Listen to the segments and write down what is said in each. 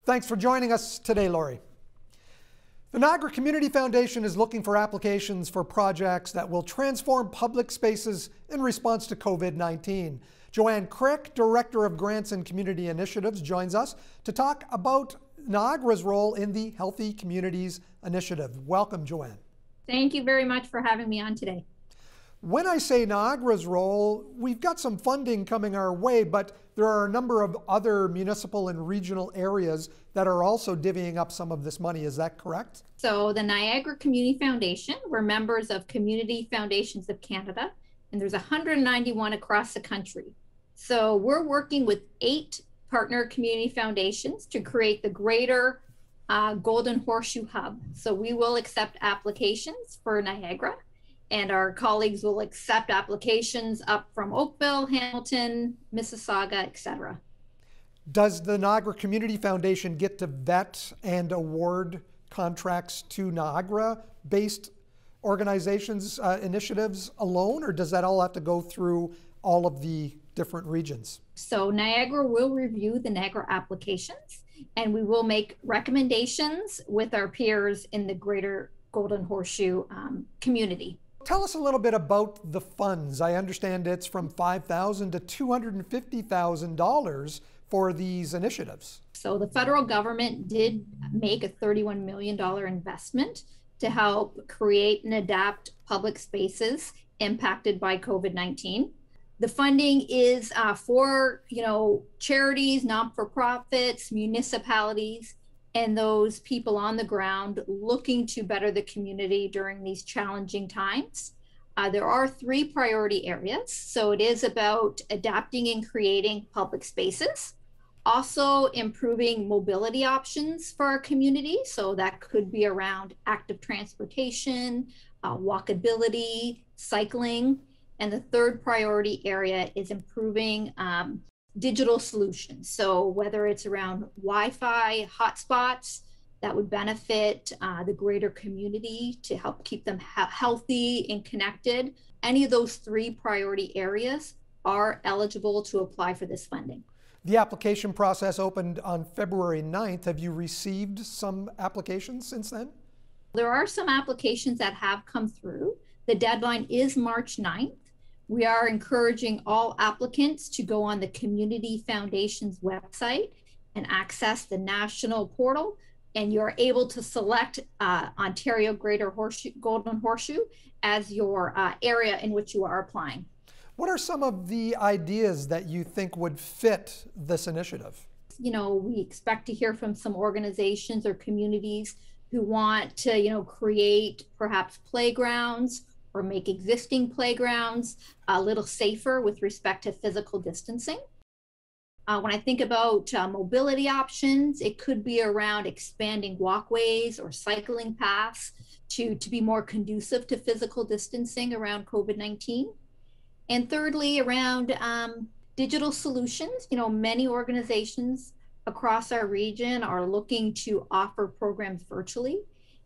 Thanks for joining us today, Lori. The Niagara Community Foundation is looking for applications for projects that will transform public spaces in response to COVID-19. JoAnne Krick, Director of Grants and Community Initiatives, joins us to talk about Niagara's role in the Healthy Communities Initiative. Welcome, JoAnne. Thank you very much for having me on today. When I say Niagara's role, we've got some funding coming our way, but there are a number of other municipal and regional areas that are also divvying up some of this money. Is that correct? So the Niagara Community Foundation, we're members of Community Foundations of Canada, and there's 191 across the country. So we're working with 8 partner community foundations to create the greater Golden Horseshoe Hub. So we will accept applications for Niagara, and our colleagues will accept applications up from Oakville, Hamilton, Mississauga, etc. Does the Niagara Community Foundation get to vet and award contracts to Niagara-based organizations, initiatives alone, or does that all have to go through all of the different regions? So Niagara will review the Niagara applications, and we will make recommendations with our peers in the greater Golden Horseshoe community. Tell us a little bit about the funds. I understand it's from $5,000 to $250,000 for these initiatives. So the federal government did make a $31 million investment to help create and adapt public spaces impacted by COVID-19. The funding is for charities, not-for-profits, municipalities, and those people on the ground looking to better the community during these challenging times. There are 3 priority areas. So it is about adapting and creating public spaces, also improving mobility options for our community. So that could be around active transportation, walkability, cycling. And the 3rd priority area is improving digital solutions. So whether it's around Wi-Fi hotspots that would benefit the greater community to help keep them healthy and connected, any of those 3 priority areas are eligible to apply for this funding. The application process opened on February 9th. Have you received some applications since then? There are some applications that have come through. The deadline is March 9th. We are encouraging all applicants to go on the Community Foundation's website and access the national portal, and you're able to select Ontario Greater Golden Horseshoe as your area in which you are applying. What are some of the ideas that you think would fit this initiative? We expect to hear from some organizations or communities who want to, create perhaps playgrounds or make existing playgrounds a little safer with respect to physical distancing. When I think about mobility options, it could be around expanding walkways or cycling paths to be more conducive to physical distancing around COVID-19. And thirdly, around digital solutions. Many organizations across our region are looking to offer programs virtually.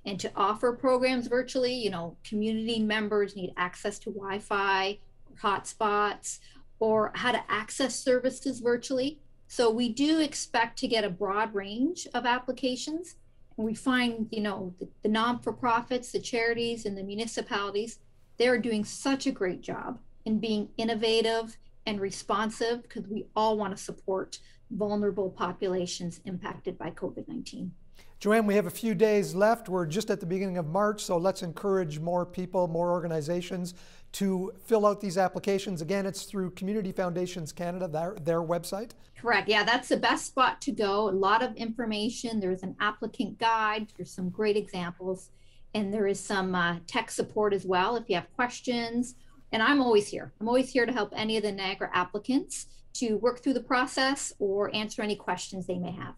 And to offer programs virtually, community members need access to Wi-Fi, hotspots, or how to access services virtually. So we do expect to get a broad range of applications. And we find, the non-for-profits, the charities, and the municipalities, they're doing such a great job in being innovative and responsive because we all want to support vulnerable populations impacted by COVID-19. JoAnne, we have a few days left. We're just at the beginning of March, so let's encourage more people, more organizations to fill out these applications. Again, it's through Community Foundations Canada, their website. Correct. Yeah, that's the best spot to go. A lot of information. There's an applicant guide. There's some great examples. And there is some tech support as well if you have questions. And I'm always here. I'm always here to help any of the Niagara applicants to work through the process or answer any questions they may have.